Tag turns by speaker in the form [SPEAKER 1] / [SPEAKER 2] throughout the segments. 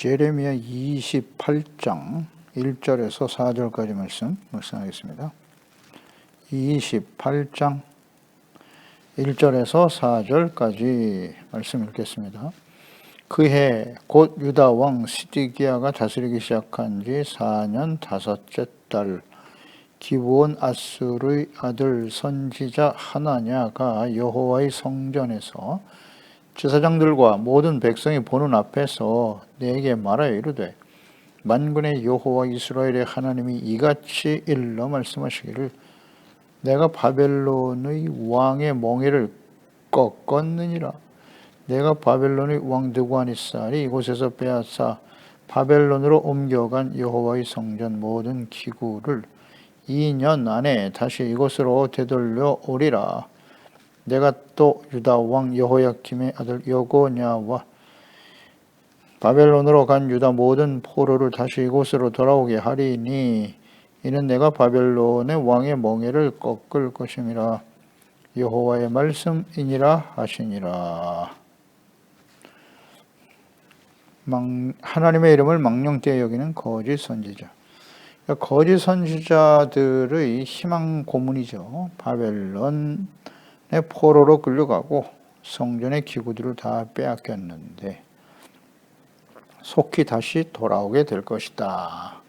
[SPEAKER 1] 예레미야 28장 1절에서 4절까지 말씀 묵상하겠습니다. 28장 1절에서 4절까지 말씀 읽겠습니다. 그해 곧 유다 왕 시드기야가 다스리기 시작한 지 4년 다섯째 달, 기브온 아술의 아들 선지자 하나냐가 여호와의 성전에서 제사장들과 모든 백성이 보는 앞에서 내게 말하여 이르되, 만군의 여호와 이스라엘의 하나님이 이같이 일러 말씀하시기를, 내가 바벨론의 왕의 멍에를 꺾었느니라. 내가 바벨론의 왕 느부갓네살이 이곳에서 빼앗아 바벨론으로 옮겨간 여호와의 성전 모든 기구를 2년 안에 다시 이곳으로 되돌려 오리라. 내가 또 유다 왕 여호야킴의 아들 여고냐와 바벨론으로 간 유다 모든 포로를 다시 이곳으로 돌아오게 하리니, 이는 내가 바벨론의 왕의 멍에를 꺾을 것임이라. 여호와의 말씀이니라 하시니라. 하나님의 이름을 망령되이 여기는 거짓 선지자. 거짓 선지자들의 희망 고문이죠. 바벨론의 포로로 끌려가고 성전의 기구들을 다 빼앗겼는데 속히 다시 돌아오게 될 것이다.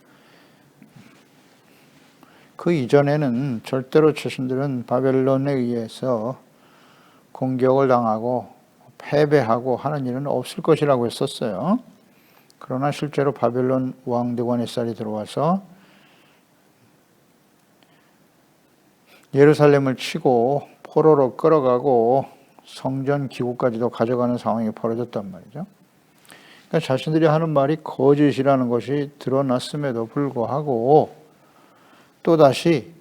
[SPEAKER 1] 그 이전에는 절대로 자신들은 바벨론에 의해서 공격을 당하고 패배하고 하는 일은 없을 것이라고 했었어요. 그러나 실제로 바벨론 왕 느부갓네살이 들어와서 예루살렘을 치고 포로로 끌어가고 성전 기구까지도 가져가는 상황이 벌어졌단 말이죠. 그러니까 자신들이 하는 말이 거짓이라는 것이 드러났음에도 불구하고 또다시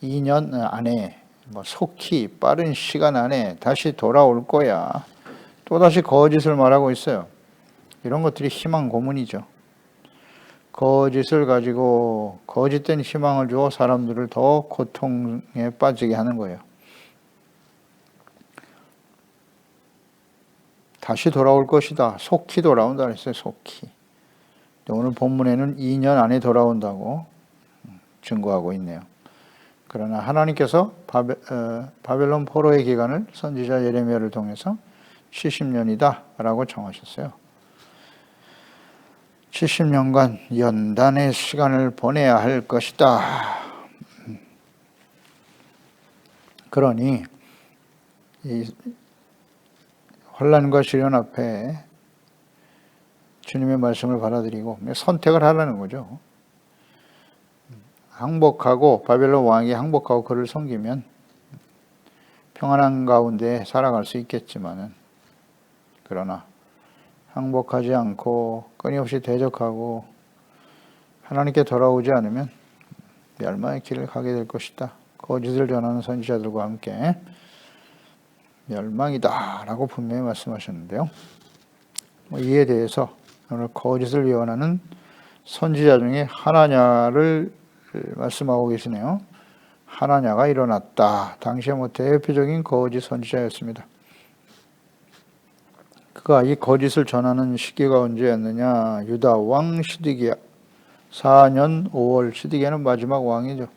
[SPEAKER 1] 2년 안에, 속히 빠른 시간 안에 다시 돌아올 거야. 또다시 거짓을 말하고 있어요. 이런 것들이 희망 고문이죠. 거짓을 가지고 거짓된 희망을 주어 사람들을 더 고통에 빠지게 하는 거예요. 다시 돌아올 것이다. 속히 돌아온다 그랬어요. 속히. 오늘 본문에는 2년 안에 돌아온다고 증거하고 있네요. 그러나 하나님께서 바벨론 포로의 기간을 선지자 예레미야를 통해서 70년이다 라고 정하셨어요. 70년간 연단의 시간을 보내야 할 것이다. 그러니 이 혼란과 시련 앞에 주님의 말씀을 받아들이고 선택을 하라는 거죠. 항복하고 바벨론 왕이 항복하고 그를 섬기면 평안한 가운데 살아갈 수 있겠지만은, 그러나 항복하지 않고 끊임없이 대적하고 하나님께 돌아오지 않으면 멸망의 길을 가게 될 것이다. 거짓을 전하는 선지자들과 함께 멸망이다 라고 분명히 말씀하셨는데요. 이에 대해서 오늘 거짓을 예언하는 선지자 중에 하나냐를 말씀하고 계시네요. 하나냐가 일어났다. 당시에 대표적인 거짓 선지자였습니다. 그가 이 거짓을 전하는 시기가 언제였느냐? 유다 왕 시드기야 4년 5월. 시드기야는 마지막 왕이죠.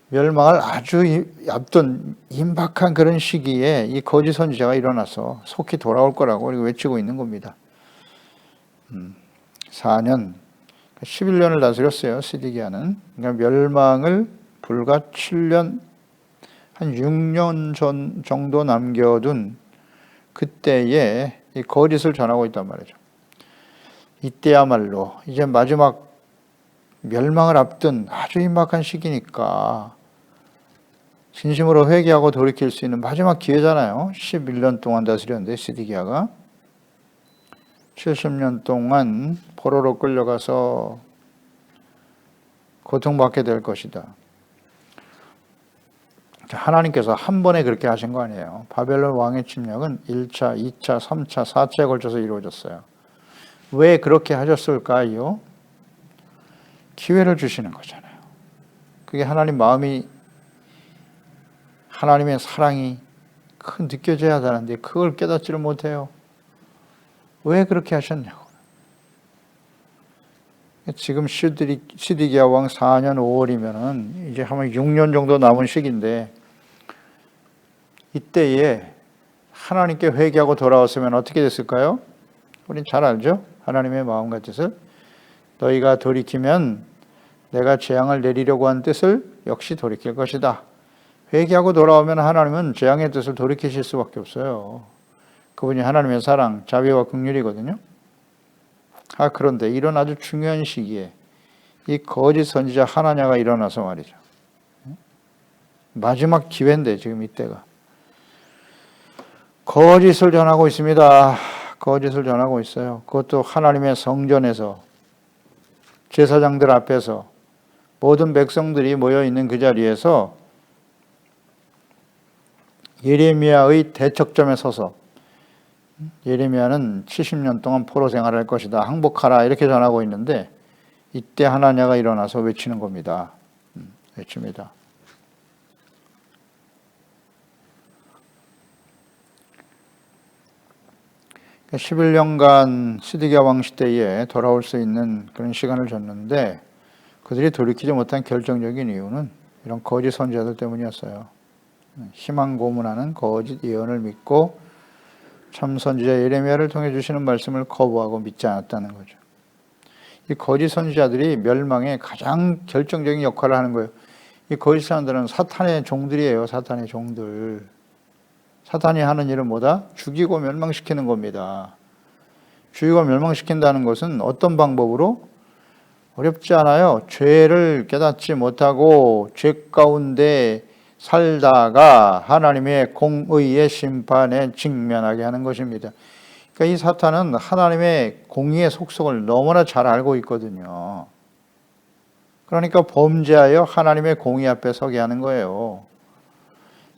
[SPEAKER 1] 멸망을 아주 앞둔 임박한 그런 시기에 이 거짓 선지자가 일어나서 속히 돌아올 거라고 외치고 있는 겁니다. 4년, 11년을 다스렸어요. 시드기야는. 그러니까 멸망을 불과 7년, 한 6년 정도 남겨둔 그때에 이 거짓을 전하고 있단 말이죠. 이때야말로 이제 마지막 멸망을 앞둔 아주 임박한 시기니까 진심으로 회개하고 돌이킬 수 있는 마지막 기회잖아요. 11년 동안 다스렸는데 시드기야가 70년 동안 포로로 끌려가서 고통받게 될 것이다. 하나님께서 한 번에 그렇게 하신 거 아니에요. 바벨론 왕의 침략은 1차, 2차, 3차, 4차에 걸쳐서 이루어졌어요. 왜 그렇게 하셨을까요? 기회를 주시는 거잖아요. 그게 하나님 마음이, 하나님의 사랑이 느껴져야 하는데 그걸 깨닫지를 못해요. 왜 그렇게 하셨냐고. 지금 시드기야 왕 4년 5월이면은 이제 한 6년 정도 남은 시기인데, 이때에 하나님께 회개하고 돌아왔으면 어떻게 됐을까요? 우린 잘 알죠? 하나님의 마음과 뜻을. 너희가 돌이키면 내가 재앙을 내리려고 한 뜻을 역시 돌이킬 것이다. 회개하고 돌아오면 하나님은 재앙의 뜻을 돌이키실 수밖에 없어요. 그분이 하나님의 사랑, 자비와 긍휼이거든요. 그런데 이런 아주 중요한 시기에 이 거짓 선지자 하나냐가 일어나서 말이죠. 마지막 기회인데 지금 이때가. 거짓을 전하고 있습니다. 거짓을 전하고 있어요. 그것도 하나님의 성전에서, 제사장들 앞에서, 모든 백성들이 모여있는 그 자리에서 예레미야의 대척점에 서서, 예레미야는 70년 동안 포로 생활할 것이다, 항복하라, 이렇게 전하고 있는데 이때 하나냐가 일어나서 외치는 겁니다. 외칩니다. 그러니까 11년간 시드기야 왕 시대에 돌아올 수 있는 그런 시간을 줬는데, 그들이 돌이키지 못한 결정적인 이유는 이런 거짓 선지자들 때문이었어요. 희망 고문하는 거짓 예언을 믿고 참 선지자 예레미야를 통해 주시는 말씀을 거부하고 믿지 않았다는 거죠. 이 거짓 선지자들이 멸망에 가장 결정적인 역할을 하는 거예요. 이 거짓 사람들은 사탄의 종들이에요. 사탄의 종들. 사탄이 하는 일은 뭐다? 죽이고 멸망시키는 겁니다. 죽이고 멸망시킨다는 것은 어떤 방법으로? 어렵지 않아요. 죄를 깨닫지 못하고 죄 가운데 살다가 하나님의 공의의 심판에 직면하게 하는 것입니다. 그러니까 이 사탄은 하나님의 공의의 속성을 너무나 잘 알고 있거든요. 그러니까 범죄하여 하나님의 공의 앞에 서게 하는 거예요.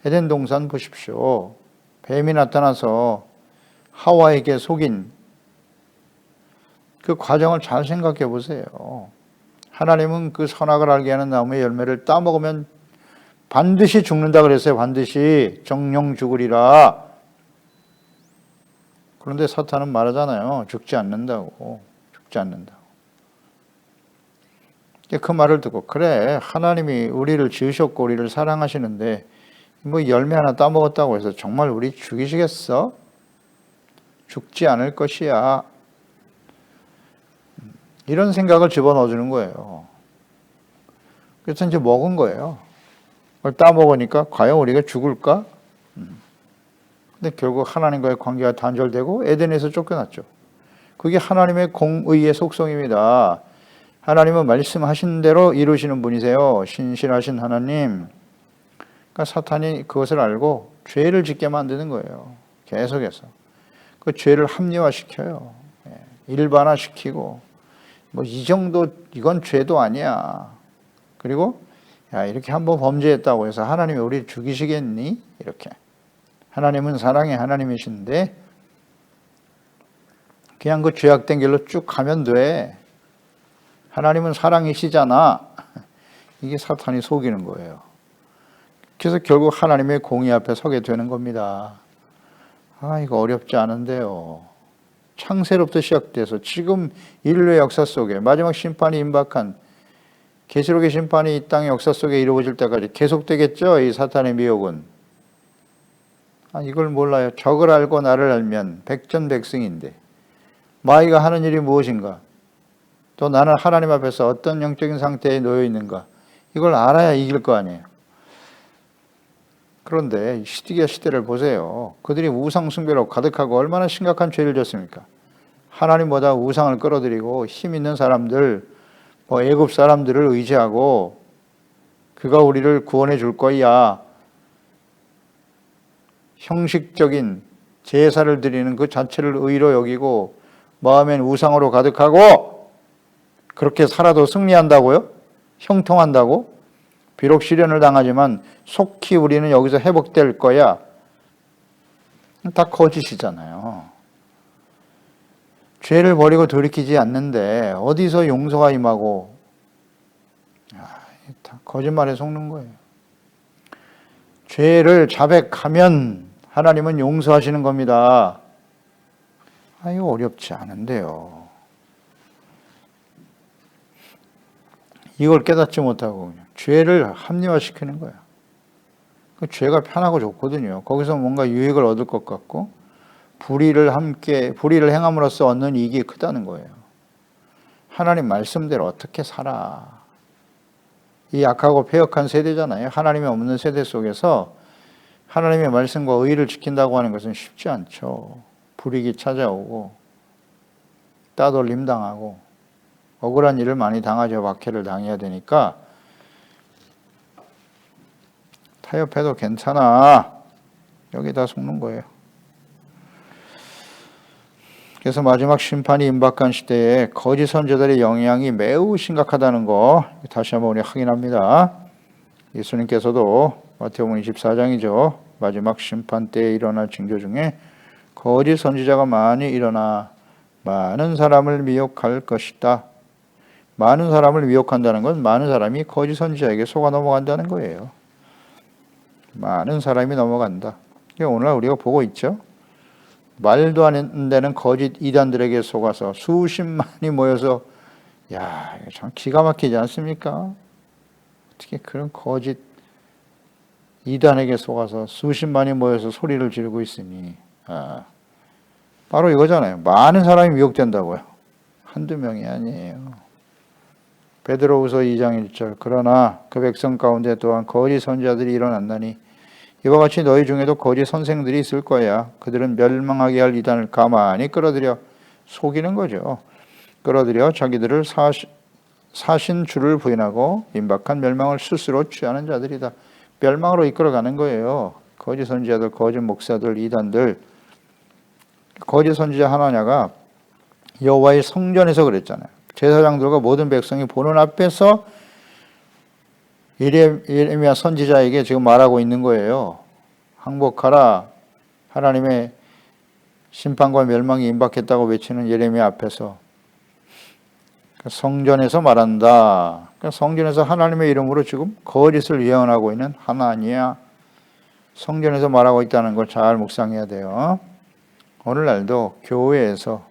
[SPEAKER 1] 에덴 동산 보십시오. 뱀이 나타나서 하와에게 속인 그 과정을 잘 생각해 보세요. 하나님은 그 선악을 알게 하는 나무의 열매를 따먹으면 반드시 죽는다 그랬어요. 반드시 정령 죽으리라. 그런데 사탄은 말하잖아요. 죽지 않는다고. 죽지 않는다고. 그 말을 듣고, 그래, 하나님이 우리를 지으셨고 우리를 사랑하시는데 뭐 열매 하나 따먹었다고 해서 정말 우리 죽이시겠어? 죽지 않을 것이야. 이런 생각을 집어넣어주는 거예요. 그래서 이제 먹은 거예요. 그걸 따먹으니까 과연 우리가 죽을까? 근데 결국 하나님과의 관계가 단절되고 에덴에서 쫓겨났죠. 그게 하나님의 공의의 속성입니다. 하나님은 말씀하신 대로 이루시는 분이세요. 신실하신 하나님. 그러니까 사탄이 그것을 알고 죄를 짓게 만드는 거예요. 계속해서. 그 죄를 합리화시켜요. 일반화시키고, 뭐 이 정도, 이건 죄도 아니야. 그리고 야, 이렇게 한번 범죄했다고 해서 하나님이 우리를 죽이시겠니? 이렇게. 하나님은 사랑의 하나님이신데 그냥 그 죄악된 길로 쭉 가면 돼. 하나님은 사랑이시잖아. 이게 사탄이 속이는 거예요. 그래서 결국 하나님의 공의 앞에 서게 되는 겁니다. 이거 어렵지 않은데요. 창세로부터 시작돼서 지금 인류의 역사 속에 마지막 심판이 임박한 계시록의 심판이 이 땅의 역사 속에 이루어질 때까지 계속되겠죠. 이 사탄의 미혹은. 이걸 몰라요. 적을 알고 나를 알면 백전백승인데 마귀가 하는 일이 무엇인가? 또 나는 하나님 앞에서 어떤 영적인 상태에 놓여 있는가? 이걸 알아야 이길 거 아니에요. 그런데 시드기야 시대를 보세요. 그들이 우상 숭배로 가득하고 얼마나 심각한 죄를 졌습니까? 하나님보다 우상을 끌어들이고 힘 있는 사람들, 애굽 사람들을 의지하고 그가 우리를 구원해 줄 거야. 형식적인 제사를 드리는 그 자체를 의로 여기고 마음엔 우상으로 가득하고 그렇게 살아도 승리한다고요? 형통한다고? 비록 시련을 당하지만 속히 우리는 여기서 회복될 거야. 다 거짓이잖아요. 죄를 버리고 돌이키지 않는데 어디서 용서가 임하고, 다 거짓말에 속는 거예요. 죄를 자백하면 하나님은 용서하시는 겁니다. 이거 어렵지 않은데요. 이걸 깨닫지 못하고 그냥 죄를 합리화시키는 거야. 그 죄가 편하고 좋거든요. 거기서 뭔가 유익을 얻을 것 같고 불의를 행함으로써 얻는 이익이 크다는 거예요. 하나님 말씀대로 어떻게 살아? 이 악하고 패역한 세대잖아요. 하나님이 없는 세대 속에서 하나님의 말씀과 의의를 지킨다고 하는 것은 쉽지 않죠. 불이익이 찾아오고 따돌림 당하고 억울한 일을 많이 당하죠. 박해를 당해야 되니까 타협해도 괜찮아. 여기다 속는 거예요. 그래서 마지막 심판이 임박한 시대에 거짓 선지자들의 영향이 매우 심각하다는 거 다시 한번 우리 확인합니다. 예수님께서도 마태복음 24장이죠. 마지막 심판 때에 일어날 징조 중에 거짓 선지자가 많이 일어나 많은 사람을 미혹할 것이다. 많은 사람을 미혹한다는 건 많은 사람이 거짓 선지자에게 속아 넘어간다는 거예요. 많은 사람이 넘어간다. 오늘날 우리가 보고 있죠. 말도 안 되는 거짓 이단들에게 속아서 수십만이 모여서 야, 이거 참 기가 막히지 않습니까? 어떻게 그런 거짓 이단에게 속아서 수십만이 모여서 소리를 지르고 있으니 바로 이거잖아요. 많은 사람이 미혹된다고요. 한두 명이 아니에요. 베드로후서 2장 1절 그러나 그 백성 가운데 또한 거짓 선지자들이 일어난다니 이와 같이 너희 중에도 거짓 선생들이 있을 거야. 그들은 멸망하게 할 이단을 가만히 끌어들여 속이는 거죠. 끌어들여 자기들을 사신 주를 부인하고 임박한 멸망을 스스로 취하는 자들이다. 멸망으로 이끌어가는 거예요. 거짓 선지자들, 거짓 목사들, 이단들. 거짓 선지자 하나냐가 여호와의 성전에서 그랬잖아요. 제사장들과 모든 백성이 보는 앞에서 예레미야 선지자에게 지금 말하고 있는 거예요. 항복하라. 하나님의 심판과 멸망이 임박했다고 외치는 예레미야 앞에서 성전에서 말한다. 성전에서 하나님의 이름으로 지금 거짓을 예언하고 있는 하나니야. 성전에서 말하고 있다는 걸 잘 묵상해야 돼요. 오늘날도 교회에서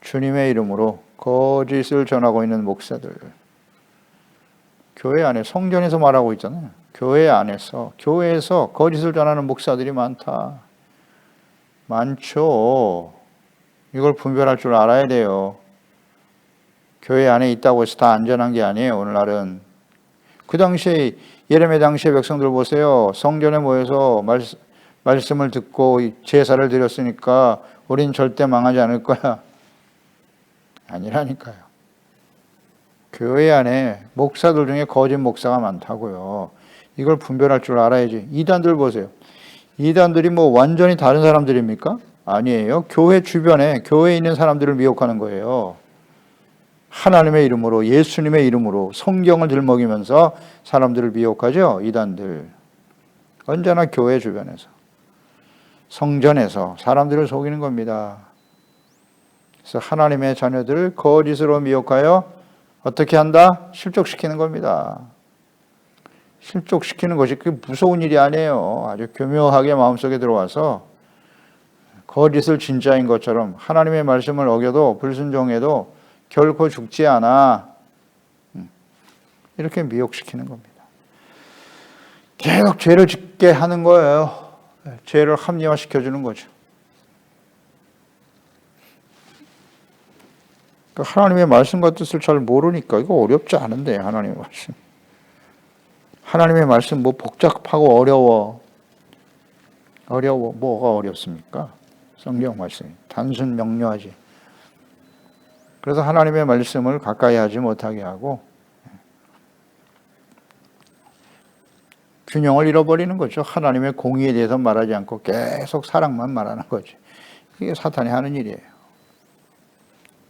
[SPEAKER 1] 주님의 이름으로 거짓을 전하고 있는 목사들, 교회 안에 성전에서 말하고 있잖아요. 교회 안에서 교회에서 거짓을 전하는 목사들이 많죠. 이걸 분별할 줄 알아야 돼요. 교회 안에 있다고 해서 다 안전한 게 아니에요. 오늘날은 그 당시에 예레미야 당시의 백성들 보세요. 성전에 모여서 말씀을 듣고 제사를 드렸으니까 우린 절대 망하지 않을 거야. 아니라니까요. 교회 안에 목사들 중에 거짓 목사가 많다고요. 이걸 분별할 줄 알아야지. 이단들 보세요. 이단들이 뭐 완전히 다른 사람들입니까? 아니에요. 교회 주변에 교회에 있는 사람들을 미혹하는 거예요. 하나님의 이름으로, 예수님의 이름으로 성경을 들먹이면서 사람들을 미혹하죠. 이단들. 언제나 교회 주변에서, 성전에서 사람들을 속이는 겁니다. 그래서 하나님의 자녀들을 거짓으로 미혹하여 어떻게 한다? 실족시키는 겁니다. 실족시키는 것이 그게 무서운 일이 아니에요. 아주 교묘하게 마음속에 들어와서 거짓을 진짜인 것처럼 하나님의 말씀을 어겨도 불순종해도 결코 죽지 않아. 이렇게 미혹시키는 겁니다. 계속 죄를 짓게 하는 거예요. 죄를 합리화시켜주는 거죠. 하나님의 말씀과 뜻을 잘 모르니까 이거 어렵지 않은데 하나님의 말씀. 하나님의 말씀 뭐 복잡하고 어려워. 뭐가 어렵습니까? 성경 말씀이 단순 명료하지. 그래서 하나님의 말씀을 가까이 하지 못하게 하고 균형을 잃어버리는 거죠. 하나님의 공의에 대해서 말하지 않고 계속 사랑만 말하는 거죠. 이게 사탄이 하는 일이에요.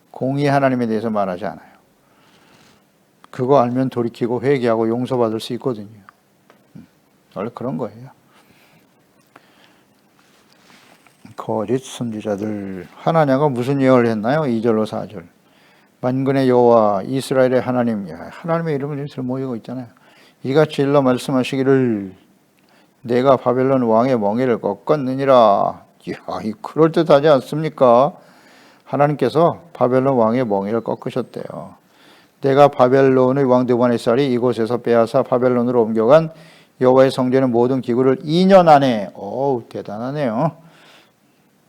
[SPEAKER 1] 공의 하나님에 대해서 말하지 않아요. 그거 알면 돌이키고 회개하고 용서받을 수 있거든요. 원래 그런 거예요. 거짓 선지자들. 하나냐가 무슨 예언을 했나요? 2절로 4절. 만군의 여호와 이스라엘의 하나님, 하나님의 이름을 모이고 있잖아요. 이같이 일러 말씀하시기를 내가 바벨론 왕의 멍에를 꺾었느니라. 이야, 그럴듯하지 않습니까? 하나님께서 바벨론 왕의 멍에를 꺾으셨대요. 내가 바벨론의 왕 느부갓네살이 이곳에서 빼앗아 바벨론으로 옮겨간 여호와의 성전의 모든 기구를 2년 안에, 대단하네요.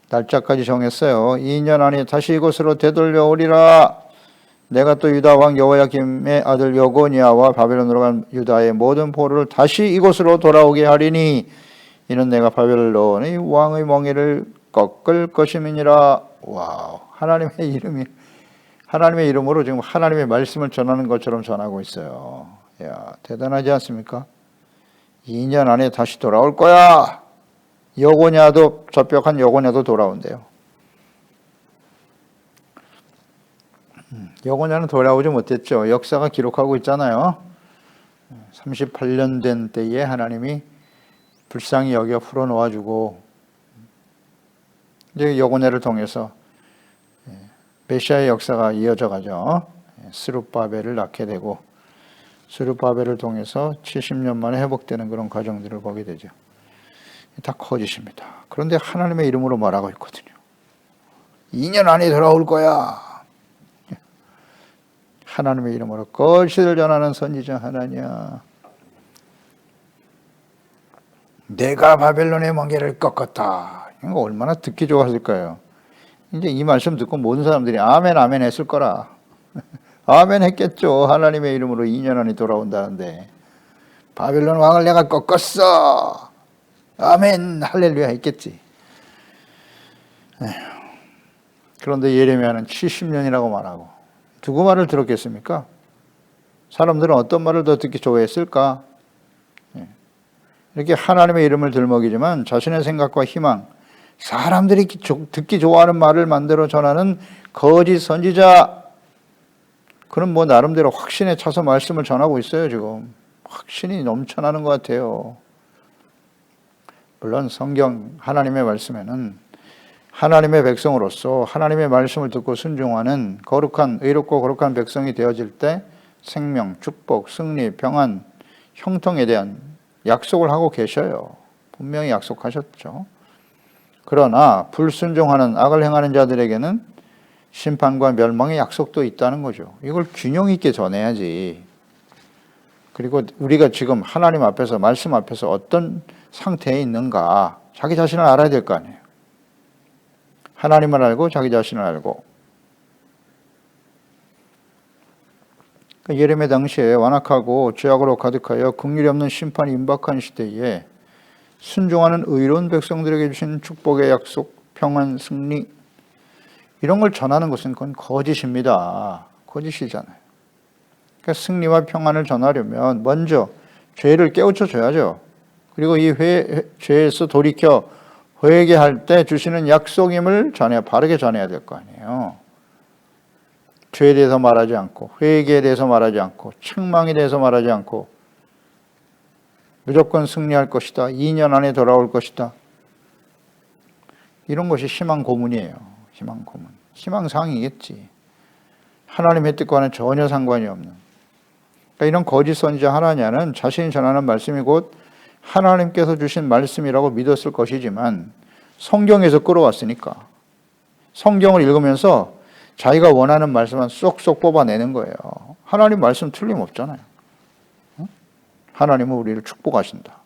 [SPEAKER 1] 날짜까지 정했어요. 2년 안에 다시 이곳으로 되돌려 오리라. 내가 또 유다 왕 여호야김의 아들 여고니아와 바벨론으로 간 유다의 모든 포로를 다시 이곳으로 돌아오게 하리니 이는 내가 바벨론의 왕의 멍에를 꺾을 것임이니라. 와우, 하나님의 이름으로 지금 하나님의 말씀을 전하는 것처럼 전하고 있어요. 야, 대단하지 않습니까? 2년 안에 다시 돌아올 거야. 여고냐도, 저벽한 여고냐도 돌아온대요. 여고냐는 돌아오지 못했죠. 역사가 기록하고 있잖아요. 38년 된 때에 하나님이 불쌍히 여겨 풀어놓아주고 이제 여고냐를 통해서 메시아의 역사가 이어져 가죠. 스룹바벨을 낳게 되고 스룹바벨을 통해서 70년 만에 회복되는 그런 과정들을 보게 되죠. 다 거짓입니다. 그런데 하나님의 이름으로 말하고 있거든요. 2년 안에 돌아올 거야. 하나님의 이름으로 거짓을 전하는 선지자 하나냐. 내가 바벨론의 멍에를 꺾었다. 이거 얼마나 듣기 좋았을까요? 이제 이 말씀 듣고 모든 사람들이 아멘 아멘 했을 거라. 아멘 했겠죠. 하나님의 이름으로 2년 안에 돌아온다는데 바벨론 왕을 내가 꺾었어. 아멘 할렐루야 했겠지. 그런데 예레미야는 70년이라고 말하고 누구 말을 들었겠습니까? 사람들은 어떤 말을 더 듣기 좋아했을까? 이렇게 하나님의 이름을 들먹이지만 자신의 생각과 희망, 사람들이 듣기 좋아하는 말을 만들어 전하는 거짓 선지자, 그는 뭐 나름대로 확신에 차서 말씀을 전하고 있어요. 지금 확신이 넘쳐나는 것 같아요. 물론 성경 하나님의 말씀에는 하나님의 백성으로서 하나님의 말씀을 듣고 순종하는 거룩한, 의롭고 거룩한 백성이 되어질 때 생명, 축복, 승리, 평안, 형통에 대한 약속을 하고 계셔요. 분명히 약속하셨죠. 그러나 불순종하는 악을 행하는 자들에게는 심판과 멸망의 약속도 있다는 거죠. 이걸 균형 있게 전해야지. 그리고 우리가 지금 하나님 앞에서, 말씀 앞에서 어떤 상태에 있는가 자기 자신을 알아야 될 거 아니에요. 하나님을 알고 자기 자신을 알고. 예레미야 당시에 완악하고 죄악으로 가득하여 긍휼이 없는 심판이 임박한 시대에 순종하는 의로운 백성들에게 주신 축복의 약속, 평안, 승리, 이런 걸 전하는 것은 그건 거짓입니다. 거짓이잖아요. 그러니까 승리와 평안을 전하려면 먼저 죄를 깨우쳐 줘야죠. 그리고 이 죄에서 돌이켜 회개할 때 주시는 약속임을 바르게 전해야 될 거 아니에요. 죄에 대해서 말하지 않고, 회개에 대해서 말하지 않고, 책망에 대해서 말하지 않고, 무조건 승리할 것이다. 2년 안에 돌아올 것이다. 이런 것이 희망 고문이에요. 희망 고문. 희망사항이겠지. 하나님의 뜻과는 전혀 상관이 없는. 그러니까 이런 거짓 선지자 하나냐는 자신이 전하는 말씀이 곧 하나님께서 주신 말씀이라고 믿었을 것이지만 성경에서 끌어왔으니까 성경을 읽으면서 자기가 원하는 말씀만 쏙쏙 뽑아내는 거예요. 하나님 말씀 틀림없잖아요. 하나님은 우리를 축복하신다.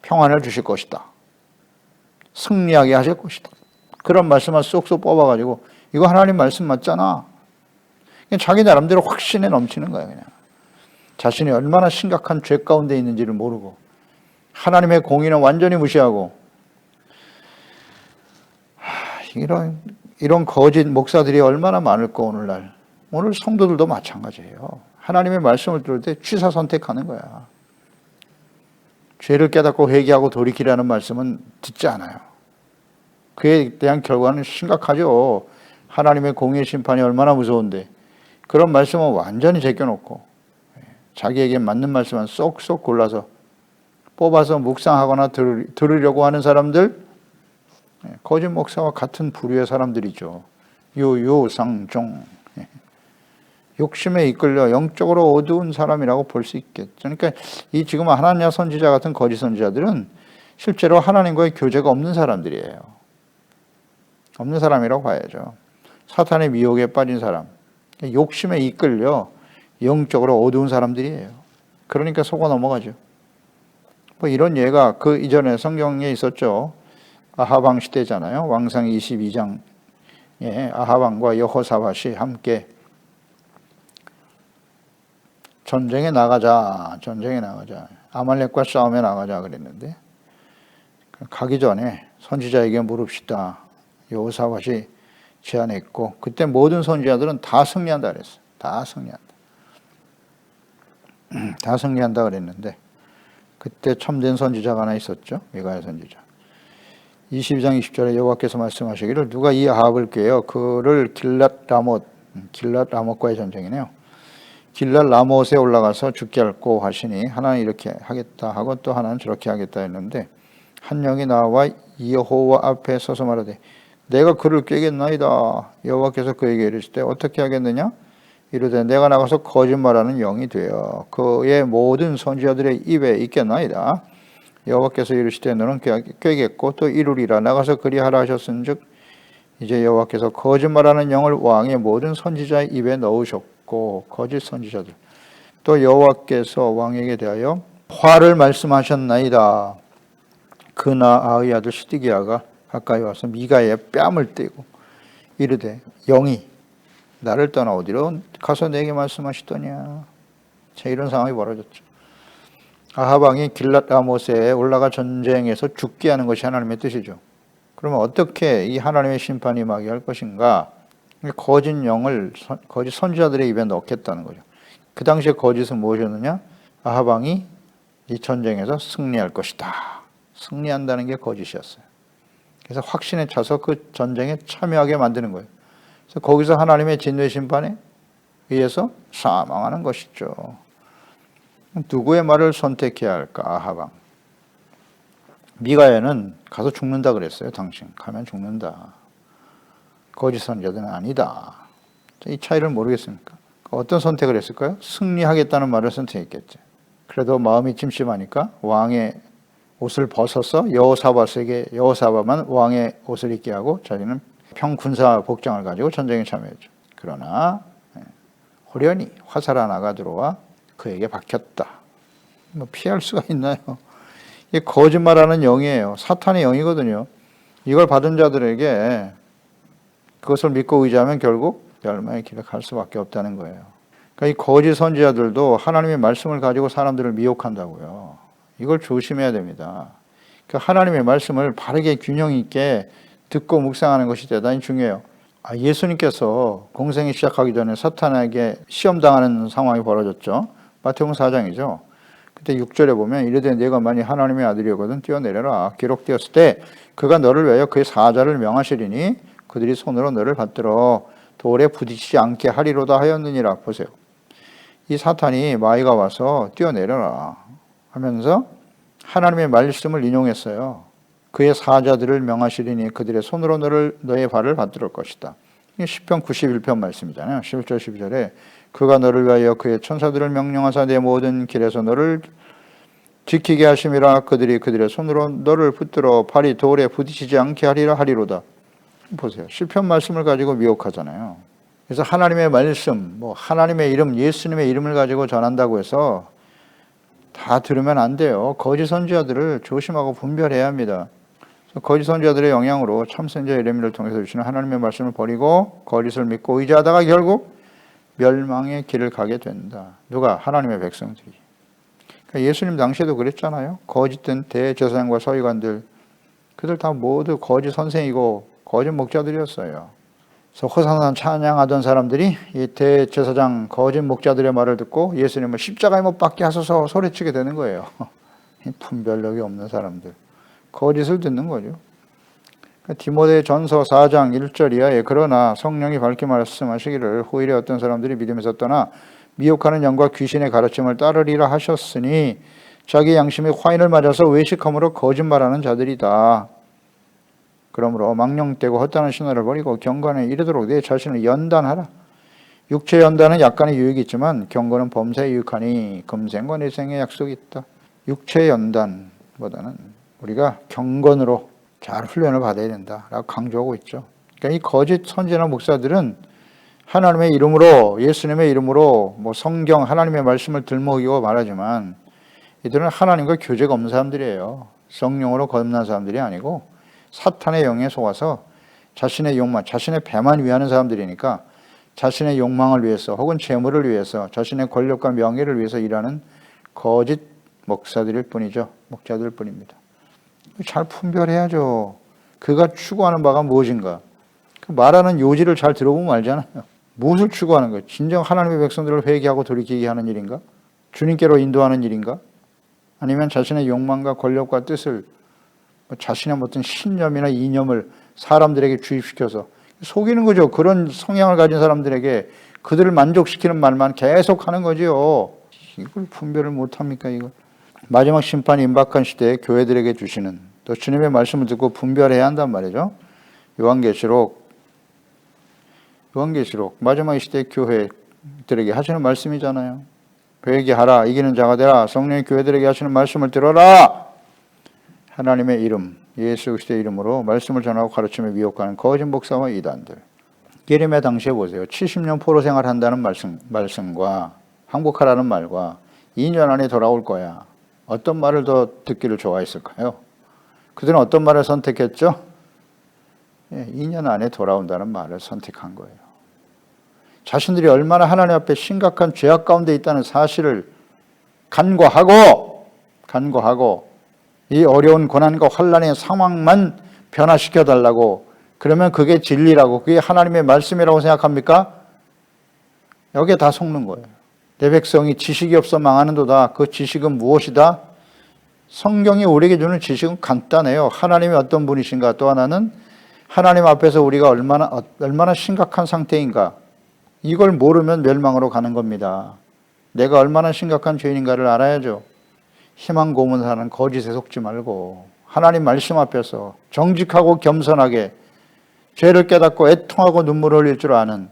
[SPEAKER 1] 평안을 주실 것이다. 승리하게 하실 것이다. 그런 말씀만 쏙쏙 뽑아가지고 이거 하나님 말씀 맞잖아. 그냥 자기 나름대로 확신에 넘치는 거예요. 그냥 자신이 얼마나 심각한 죄 가운데 있는지를 모르고 하나님의 공의는 완전히 무시하고 이런 거짓 목사들이 얼마나 많을까 오늘날. 오늘 성도들도 마찬가지예요. 하나님의 말씀을 들을 때 취사 선택하는 거야. 죄를 깨닫고 회개하고 돌이키라는 말씀은 듣지 않아요. 그에 대한 결과는 심각하죠. 하나님의 공의 심판이 얼마나 무서운데 그런 말씀은 완전히 제껴놓고 자기에게 맞는 말씀만 쏙쏙 골라서 뽑아서 묵상하거나 들으려고 하는 사람들, 거짓 목사와 같은 부류의 사람들이죠. 유유상종, 욕심에 이끌려 영적으로 어두운 사람이라고 볼 수 있겠죠. 그러니까 이 지금 하나냐 선지자 같은 거짓 선지자들은 실제로 하나님과의 교제가 없는 사람들이에요. 없는 사람이라고 봐야죠. 사탄의 미혹에 빠진 사람, 욕심에 이끌려 영적으로 어두운 사람들이에요. 그러니까 속아 넘어가죠. 뭐 이런 예가 그 이전에 성경에 있었죠. 아하방 시대잖아요. 왕상 22장에 아하방과 여호사밧이 함께 전쟁에 나가자. 아말렉과 싸움에 나가자 그랬는데 가기 전에 선지자에게 물읍시다. 여호사밧이 제안했고 그때 모든 선지자들은 다 승리한다 그랬어요. 다 승리한다 그랬는데 그때 참된 선지자가 하나 있었죠. 미가야 선지자. 22장 20절에 여호와께서 말씀하시기를 누가 이 아합을 꾀어 그를 길랏 라못과의 전쟁이네요. 길랏 라못에 올라가서 죽게 할고 하시니 하나는 이렇게 하겠다 하고 또 하나는 저렇게 하겠다 했는데 한 영이 나와 여호와 앞에 서서 말하되 내가 그를 꾀겠나이다. 여호와께서 그에게 이르실 때 어떻게 하겠느냐? 이르되 내가 나가서 거짓말하는 영이 되어 그의 모든 선지자들의 입에 있겠나이다. 여호와께서 이르시되 너는 꾀겠고 또 이루리라. 나가서 그리하라 하셨은즉 이제 여호와께서 거짓말하는 영을 왕의 모든 선지자의 입에 넣으셨고 거짓 선지자들 또 여호와께서 왕에게 대하여 화를 말씀하셨나이다. 그나아의 아들 시드기야가 가까이 와서 미가의 뺨을 떼고 이르되 영이 나를 떠나 어디로 가서 내게 말씀하시더냐. 자, 이런 상황이 벌어졌죠. 아하방이 길랏 라못에 올라가 전쟁에서 죽게 하는 것이 하나님의 뜻이죠. 그러면 어떻게 이 하나님의 심판이 임하게 할 것인가? 거짓 영을 거짓 선지자들의 입에 넣겠다는 거죠. 그 당시에 거짓은 무엇이었느냐? 아하방이 이 전쟁에서 승리할 것이다. 승리한다는 게 거짓이었어요. 그래서 확신에 차서 그 전쟁에 참여하게 만드는 거예요. 그래서 거기서 하나님의 진노의 심판에 의해서 사망하는 것이죠. 누구의 말을 선택해야 할까? 아하방. 미가야는 가서 죽는다 그랬어요. 당신 가면 죽는다. 거짓 선지자들은 아니다. 이 차이를 모르겠습니까? 어떤 선택을 했을까요? 승리하겠다는 말을 선택했겠죠. 그래도 마음이 찜찜하니까 왕의 옷을 벗어서 여호사밧만 왕의 옷을 입게 하고 자기는 평군사 복장을 가지고 전쟁에 참여했죠. 그러나 호련히 화살 하나가 들어와 그에게 박혔다. 뭐 피할 수가 있나요? 이게 거짓말하는 영이에요. 사탄의 영이거든요. 이걸 받은 자들에게 그것을 믿고 의지하면 결국 멸망의 길을 갈 수밖에 없다는 거예요. 그러니까 이 거짓 선지자들도 하나님의 말씀을 가지고 사람들을 미혹한다고요. 이걸 조심해야 됩니다. 그러니까 하나님의 말씀을 바르게 균형 있게 듣고 묵상하는 것이 대단히 중요해요. 예수님께서 공생이 시작하기 전에 사탄에게 시험당하는 상황이 벌어졌죠. 마태복음 4장이죠. 그때 6절에 보면 이르되 네가 만일 하나님의 아들이거든 뛰어내려라. 기록되었을 때 그가 너를 위하여 그의 사자를 명하시리니 그들이 손으로 너를 받들어 돌에 부딪히지 않게 하리로다 하였느니라. 보세요. 이 사탄이 마귀가 와서 뛰어내려라 하면서 하나님의 말씀을 인용했어요. 그의 사자들을 명하시리니 그들의 손으로 너의 발을 받들 것이다. 이게 시편 91편 말씀이잖아요. 11절 12절에 그가 너를 위하여 그의 천사들을 명령하사 내 모든 길에서 너를 지키게 하심이라. 그들이 그들의 손으로 너를 붙들어 발이 돌에 부딪히지 않게 하리라 하리로다. 보세요. 시편 말씀을 가지고 미혹하잖아요. 그래서 하나님의 말씀, 하나님의 이름, 예수님의 이름을 가지고 전한다고 해서 다 들으면 안 돼요. 거짓 선지자들을 조심하고 분별해야 합니다. 거짓 선지자들의 영향으로 참 선지자 예레미야를 통해서 주시는 하나님의 말씀을 버리고 거짓을 믿고 의지하다가 결국 멸망의 길을 가게 된다. 누가? 하나님의 백성들이. 그러니까 예수님 당시에도 그랬잖아요. 거짓된 대제사장과 서기관들, 그들 다 모두 거짓 선생이고 거짓 목자들이었어요. 그래서 호산나 찬양하던 사람들이 이 대제사장 거짓 목자들의 말을 듣고 예수님을 십자가에 못 박게 하소서 소리치게 되는 거예요. 분별력이 없는 사람들. 거짓을 듣는 거죠. 디모데 전서 4장 1절 이하에 그러나 성령이 밝게 말씀하시기를 후일에 어떤 사람들이 믿음에서 떠나 미혹하는 영과 귀신의 가르침을 따르리라 하셨으니 자기 양심의 화인을 맞아서 외식함으로 거짓말하는 자들이다. 그러므로 망령되고 헛다는 신화를 버리고 경건에 이르도록 내 자신을 연단하라. 육체 연단은 약간의 유익이 있지만 경건은 범사에 유익하니 금생과 내생의 약속이 있다. 육체 연단보다는 우리가 경건으로 잘 훈련을 받아야 된다라고 강조하고 있죠. 그러니까 이 거짓 선지나 목사들은 하나님의 이름으로, 예수님의 이름으로 뭐 성경 하나님의 말씀을 들먹이고 말하지만 이들은 하나님과 교제가 없는 사람들이에요. 성령으로 거듭난 사람들이 아니고 사탄의 영에 속아서 자신의 욕망, 자신의 배만 위하는 사람들이니까 자신의 욕망을 위해서 혹은 재물을 위해서 자신의 권력과 명예를 위해서 일하는 거짓 목사들일 뿐이죠. 목자들 뿐입니다. 잘 분별해야죠. 그가 추구하는 바가 무엇인가. 그 말하는 요지를 잘 들어보면 알잖아요. 무엇을 추구하는 거예요? 진정 하나님의 백성들을 회개하고 돌이키게 하는 일인가? 주님께로 인도하는 일인가? 아니면 자신의 욕망과 권력과 뜻을 자신의 어떤 신념이나 이념을 사람들에게 주입시켜서 속이는 거죠. 그런 성향을 가진 사람들에게 그들을 만족시키는 말만 계속 하는 거죠. 이걸 분별을 못합니까? 이거 마지막 심판이 임박한 시대에 교회들에게 주시는, 또 주님의 말씀을 듣고 분별해야 한단 말이죠. 요한계시록 마지막 시대 교회들에게 하시는 말씀이잖아요. 회개하라, 이기는 자가 되라, 성령의 교회들에게 하시는 말씀을 들어라. 하나님의 이름, 예수 그리스도의 이름으로 말씀을 전하고 가르치며 미혹하는 거짓 목사와 이단들. 예레미야 당시에 보세요. 70년 포로 생활한다는 말씀과 항복하라는 말과 2년 안에 돌아올 거야. 어떤 말을 더 듣기를 좋아했을까요? 그들은 어떤 말을 선택했죠? 2년 안에 돌아온다는 말을 선택한 거예요. 자신들이 얼마나 하나님 앞에 심각한 죄악 가운데 있다는 사실을 간과하고 이 어려운 고난과 환난의 상황만 변화시켜 달라고, 그러면 그게 진리라고, 그게 하나님의 말씀이라고 생각합니까? 여기에 다 속는 거예요. 내 백성이 지식이 없어 망하는도다. 그 지식은 무엇이다? 성경이 우리에게 주는 지식은 간단해요. 하나님이 어떤 분이신가, 또 하나는 하나님 앞에서 우리가 얼마나 심각한 상태인가. 이걸 모르면 멸망으로 가는 겁니다. 내가 얼마나 심각한 죄인인가를 알아야죠. 희망 고문하는 거짓에 속지 말고 하나님 말씀 앞에서 정직하고 겸손하게 죄를 깨닫고 애통하고 눈물을 흘릴 줄 아는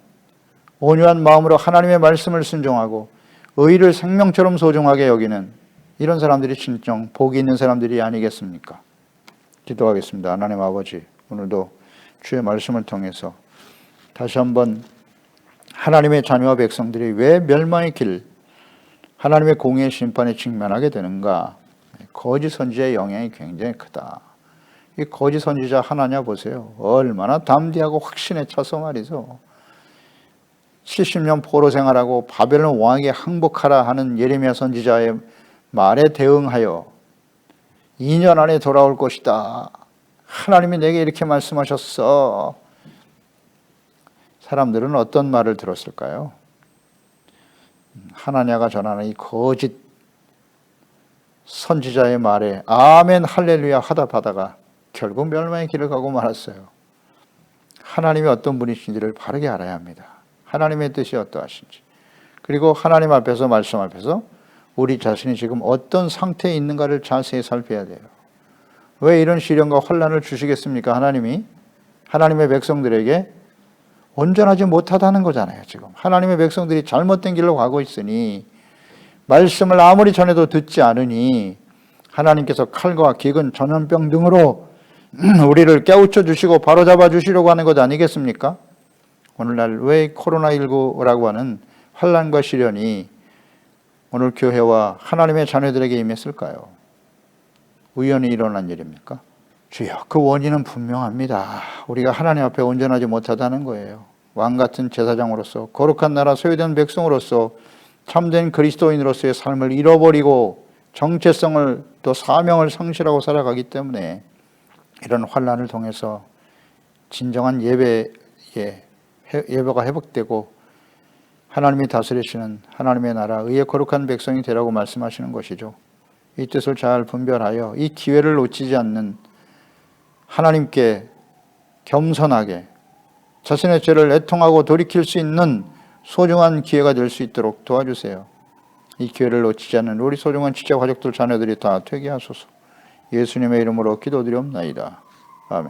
[SPEAKER 1] 온유한 마음으로 하나님의 말씀을 순종하고 의를 생명처럼 소중하게 여기는 이런 사람들이 진정 복이 있는 사람들이 아니겠습니까? 기도하겠습니다. 하나님 아버지, 오늘도 주의 말씀을 통해서 다시 한번 하나님의 자녀와 백성들이 왜 멸망의 길, 하나님의 공의의 심판에 직면하게 되는가? 거짓 선지자의 영향이 굉장히 크다. 이 거짓 선지자 하나냐 보세요. 얼마나 담대하고 확신에 차서 말이죠. 70년 포로 생활하고 바벨론 왕에게 항복하라 하는 예레미야 선지자의 말에 대응하여 2년 안에 돌아올 것이다. 하나님이 내게 이렇게 말씀하셨어. 사람들은 어떤 말을 들었을까요? 하나냐가 전하는 이 거짓 선지자의 말에 아멘 할렐루야 하다 바다가 결국 멸망의 길을 가고 말았어요. 하나님이 어떤 분이신지를 바르게 알아야 합니다. 하나님의 뜻이 어떠하신지. 그리고 하나님 앞에서, 말씀 앞에서 우리 자신이 지금 어떤 상태에 있는가를 자세히 살펴야 돼요. 왜 이런 시련과 환난을 주시겠습니까? 하나님이 하나님의 백성들에게 온전하지 못하다는 거잖아요. 지금 하나님의 백성들이 잘못된 길로 가고 있으니, 말씀을 아무리 전해도 듣지 않으니 하나님께서 칼과 기근, 전염병 등으로 우리를 깨우쳐 주시고 바로잡아 주시려고 하는 것 아니겠습니까? 오늘날 왜 코로나19라고 하는 환난과 시련이 오늘 교회와 하나님의 자녀들에게 임했을까요? 우연히 일어난 일입니까? 주여, 그 원인은 분명합니다. 우리가 하나님 앞에 온전하지 못하다는 거예요. 왕같은 제사장으로서, 거룩한 나라 소유된 백성으로서, 참된 그리스도인으로서의 삶을 잃어버리고 정체성을, 또 사명을 상실하고 살아가기 때문에 이런 환난을 통해서 진정한 예배가 회복되고 하나님이 다스리시는 하나님의 나라, 의의 거룩한 백성이 되라고 말씀하시는 것이죠. 이 뜻을 잘 분별하여 이 기회를 놓치지 않는, 하나님께 겸손하게 자신의 죄를 애통하고 돌이킬 수 있는 소중한 기회가 될 수 있도록 도와주세요. 이 기회를 놓치지 않는 우리 소중한 지체 가족들, 자녀들이 다 되게 하소서. 예수님의 이름으로 기도드리옵나이다. 아멘.